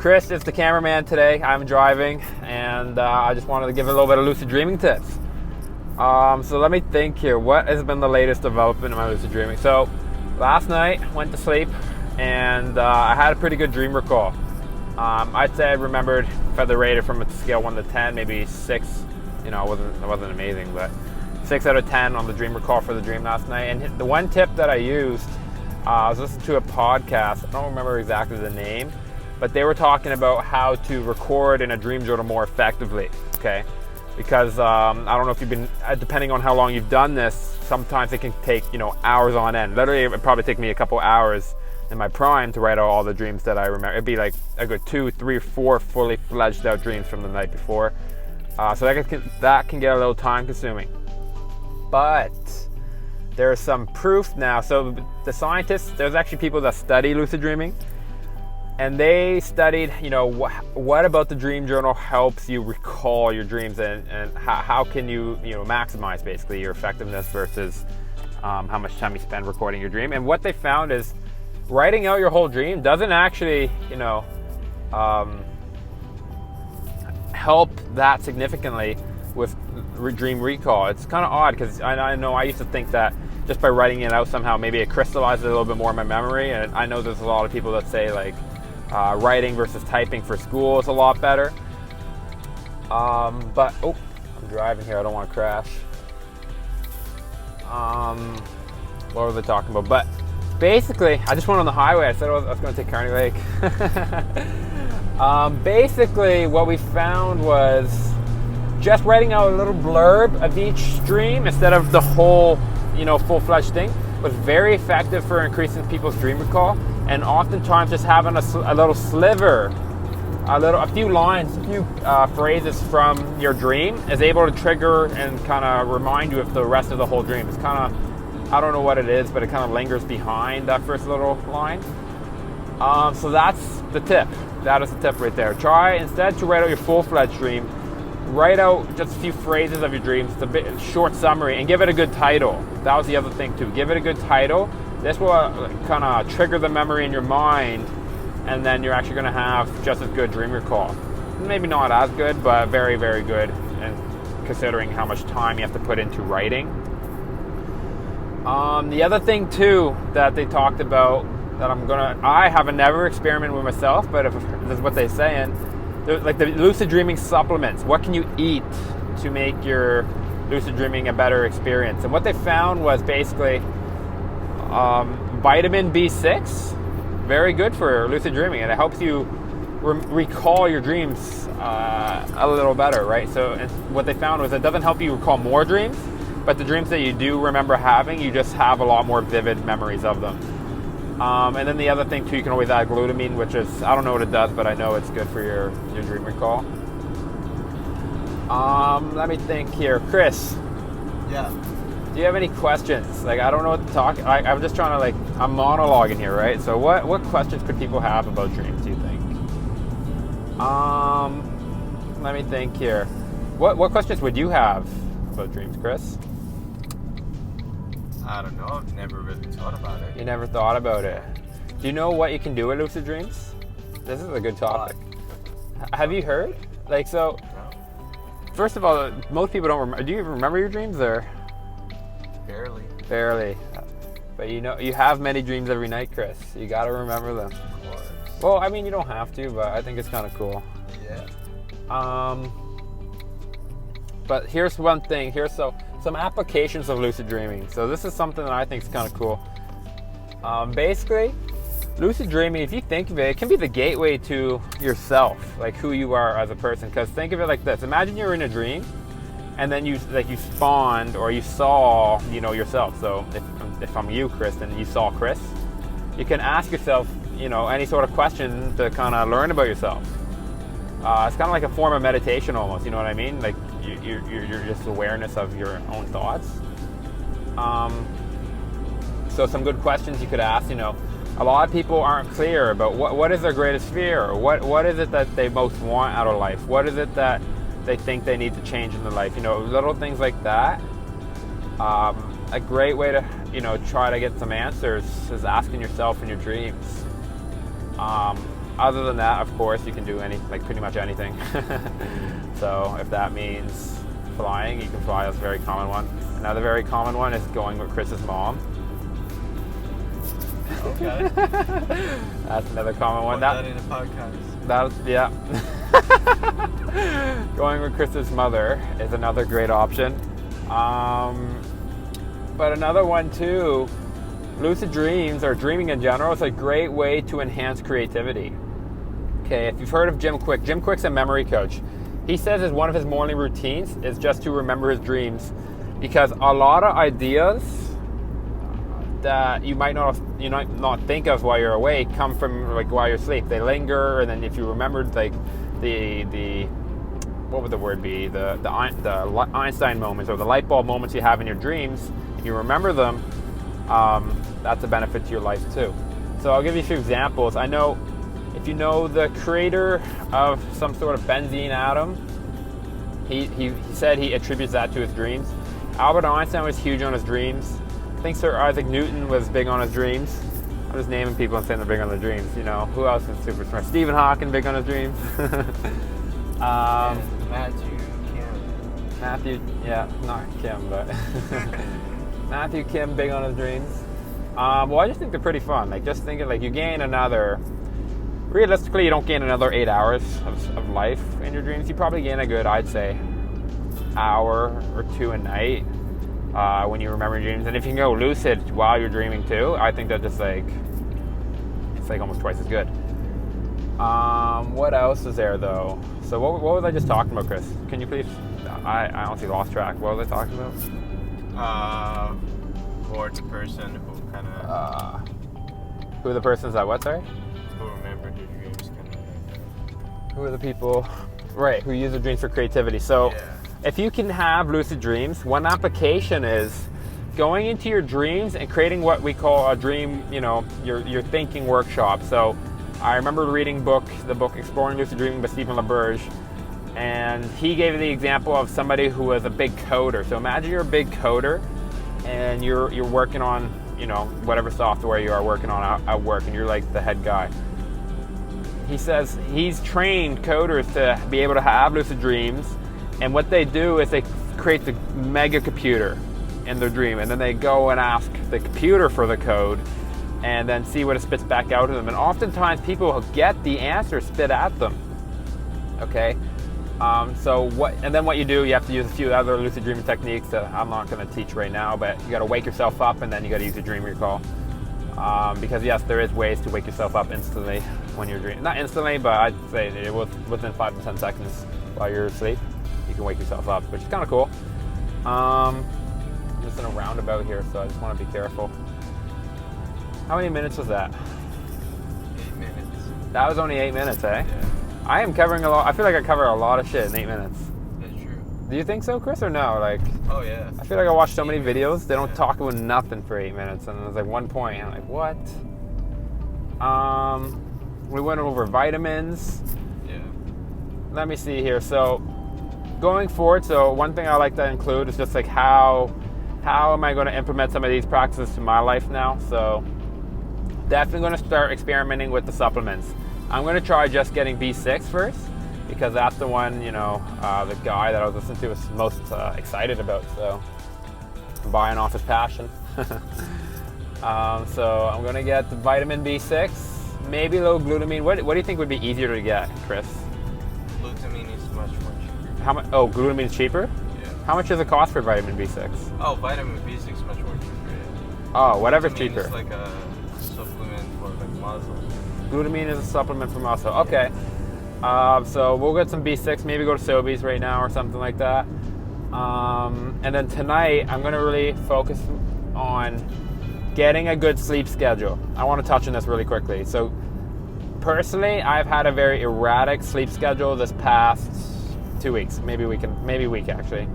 Chris is the cameraman today. I'm driving, and I just wanted to give a little bit of lucid dreaming tips. So let me think here. What has been the latest development in my lucid dreaming? So last night, went to sleep, and I had a pretty good dream recall. I'd say I remembered, feather rated from a scale 1 to 10, maybe 6. You know, it wasn't amazing, but 6 out of 10 on the dream recall for the dream last night. And the one tip that I used, I was listening to a podcast. I don't remember exactly the name, but they were talking about how to record in a dream journal more effectively. Okay, because I don't know if you've been, depending on how long you've done this, sometimes it can take hours on end. Literally, it would probably take me a couple hours in my prime to write out all the dreams that I remember. It'd be like a good 2, 3, 4 fully fledged out dreams from the night before. So that can get a little time consuming. But there's some proof now. So the scientists, there's actually people that study lucid dreaming, and they studied, what about the dream journal helps you recall your dreams, and how can you, maximize basically your effectiveness versus how much time you spend recording your dream. And what they found is writing out your whole dream doesn't actually, help that significantly with dream recall. It's kind of odd, because I know I used to think that just by writing it out somehow maybe it crystallizes a little bit more in my memory, and I know there's a lot of people that say like writing versus typing for school is a lot better. But I'm driving here, I don't want to crash. What were they talking about? But basically, I just went on the highway. I said I was going to take Kearney Lake. Basically, what we found was just writing out a little blurb of each dream instead of the whole, full-fledged thing was very effective for increasing people's dream recall. And oftentimes, just having a little sliver, a few lines, a few phrases from your dream is able to trigger and kind of remind you of the rest of the whole dream. It's kind of, I don't know what it is, but it kind of lingers behind that first little line. So that's the tip. That is the tip right there. Try instead to write out your full-fledged dream. Write out just a few phrases of your dreams, a bit short summary, and give it a good title. That was the other thing too. Give it a good title. This will kind of trigger the memory in your mind, and then you're actually going to have just as good dream recall. Maybe not as good, but very, very good, and considering how much time you have to put into writing. The other thing too that they talked about that I haven't never experimented with myself, but if this is what they're saying, like the lucid dreaming supplements. What can you eat to make your lucid dreaming a better experience? And what they found was basically vitamin B6, very good for lucid dreaming, and it helps you recall your dreams a little better, right? So what they found was it doesn't help you recall more dreams, but the dreams that you do remember having, you just have a lot more vivid memories of them. And then the other thing too, you can always add glutamine, which is, I don't know what it does, but I know it's good for your dream recall. Let me think here. Chris. Yeah. Do you have any questions? Like, I don't know what to talk. I'm just trying to I'm monologuing here, right? So what questions could people have about dreams, do you think? Let me think here. What questions would you have about dreams, Chris? I don't know. I've never really thought about it. You never thought about it. Do you know what you can do with lucid dreams? This is a good topic. Have you heard? No. First of all, most people don't remember. Do you even remember your dreams, or? Barely. But you have many dreams every night, Chris. You got to remember them. Of course. Well, I mean, you don't have to, but I think it's kind of cool. Yeah. But here's one thing. Here's some applications of lucid dreaming. So this is something that I think is kind of cool. Basically, lucid dreaming, if you think of it, it can be the gateway to yourself, like who you are as a person. Because think of it like this. Imagine you're in a dream, and then you spawned, or you saw, yourself. So if I'm you, Chris, and you saw Chris, you can ask yourself, any sort of question to kind of learn about yourself. It's kind of like a form of meditation almost, you know what I mean? Like you're just awareness of your own thoughts. So some good questions you could ask, a lot of people aren't clear about what is their greatest fear, or what is it that they most want out of life? What is it that they think they need to change in their life? Little things like that. A great way to, try to get some answers is asking yourself in your dreams. Other than that, of course, you can do pretty much anything. So if that means flying, you can fly. That's a very common one. Another very common one is going with Chris's mom. Okay. That's another common one. Put that in a podcast. That's, yeah. Going with Chris's mother is another great option. But another one too, lucid dreams or dreaming in general is a great way to enhance creativity. Okay, if you've heard of Jim Quick, Jim Quick's a memory coach. He says as one of his morning routines is just to remember his dreams, because a lot of ideas that you might not think of while you're awake come from like while you're asleep. They linger, and then if you remembered like the what would the word be, the Einstein moments or the light bulb moments you have in your dreams, and you remember them, that's a benefit to your life too. So I'll give you a few examples. I know if you know the creator of some sort of benzene atom, he said he attributes that to his dreams. Albert Einstein was huge on his dreams. I think Sir Isaac Newton was big on his dreams. I'm just naming people and saying they're big on their dreams. You know, who else is super smart? Stephen Hawking, big on his dreams. Matthew, yeah, not Kim, but Matthew Kim, big on his dreams. Well, I just think they're pretty fun. Like, just thinking, like, you gain realistically, you don't gain another 8 hours of life in your dreams. You probably gain a good, I'd say, hour or two a night when you remember your dreams. And if you can go lucid while you're dreaming too, I think that just like, it's like almost twice as good. What else is there though? So what was I just talking about, Chris? Can you please, I honestly lost track. What was I talking about? Or the person who kind of... who the person's that, what, sorry? Who remembered their dreams kind of... Who are the people, right, who use their dreams for creativity. So yeah. If you can have lucid dreams, one application is going into your dreams and creating what we call a dream, your thinking workshop. So I remember reading the book Exploring Lucid Dreaming by Stephen LaBerge, and he gave the example of somebody who was a big coder. So imagine you're a big coder and you're working on, whatever software you are working on at work, and you're like the head guy. He says he's trained coders to be able to have lucid dreams, and what they do is they create the mega computer in their dream, and then they go and ask the computer for the code and then see what it spits back out to them. And oftentimes people will get the answer spit at them. Okay? What you do, you have to use a few other lucid dreaming techniques that I'm not going to teach right now, but you got to wake yourself up and then you got to use your dream recall. Because yes, there is ways to wake yourself up instantly when you're dreaming. Not instantly, but I'd say it was within 5 to 10 seconds while you're asleep. You can wake yourself up, which is kind of cool. I'm just in a roundabout here, so I just want to be careful. How many minutes was that? 8 minutes. That was only 8 minutes, eh? Yeah. I am covering a lot. I feel like I cover a lot of shit in 8 minutes. That's true. Do you think so, Chris, or no? Like, oh yeah. I feel like I watch so many videos. They don't talk about nothing for 8 minutes, and there's like one point, and I'm like, what? We went over vitamins. Yeah. Let me see here. So, going forward, so one thing I like to include is just like how am I going to implement some of these practices to my life now? So, definitely going to start experimenting with the supplements. I'm going to try just getting B6 first, because that's the one, the guy that I was listening to was most excited about. So I'm buying off his passion. So I'm going to get the vitamin B6, maybe a little glutamine. What do you think would be easier to get, Chris? Glutamine is much more cheaper. How much? Oh, glutamine is cheaper? Yeah. How much does it cost for vitamin B6? Oh, vitamin B6 is much more cheaper, yeah. Oh, whatever's Glutamine cheaper. It's like a supplement for like muscles. Glutamine is a supplement for muscle. Okay. So we'll get some B6, maybe go to Sobeys right now or something like that. And then tonight, I'm going to really focus on getting a good sleep schedule. I want to touch on this really quickly. So personally, I've had a very erratic sleep schedule this past 2 weeks, maybe a week actually.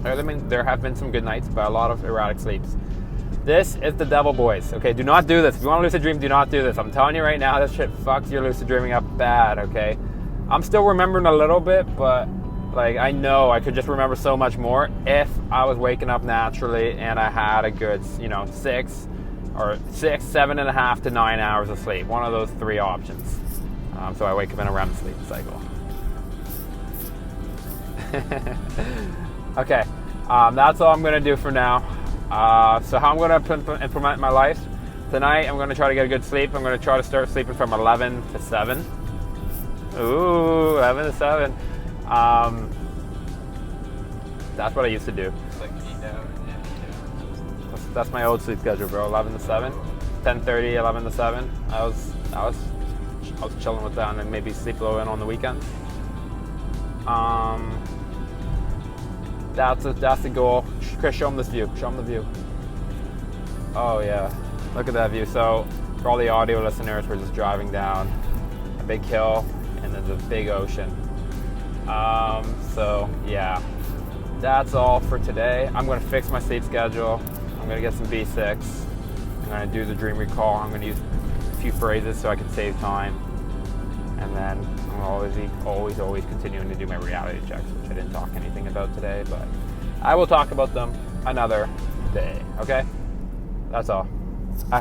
There have been some good nights, but a lot of erratic sleeps. This is the devil, boys. Okay, do not do this. If you want to lucid dream, do not do this. I'm telling you right now, this shit fucks your lucid dreaming up bad, okay? I'm still remembering a little bit, but like I know I could just remember so much more if I was waking up naturally and I had a good, 6, 7.5 to 9 hours of sleep. One of those 3 options. So I wake up in a REM sleep cycle. Okay, that's all I'm going to do for now. So how I'm going to implement my life tonight, I'm going to try to get a good sleep. I'm going to try to start sleeping from 11 to 7. Ooh, 11 to 7. That's what I used to do. It's like 8 hours. Yeah. That's my old sleep schedule, bro. 11 to 7, 10:30, 11 to 7. I was chilling with that, and then maybe sleep a little in on the weekends. That's the goal. Chris, show them this view. Show them the view. Oh yeah, look at that view. So for all the audio listeners, we're just driving down a big hill, and there's a big ocean. So yeah, that's all for today. I'm going to fix my sleep schedule. I'm going to get some B6. I'm going to do the dream recall. I'm going to use a few phrases so I can save time. And then I'm always continuing to do my reality checks, which I didn't talk anything about today, but I will talk about them another day. Okay? That's all.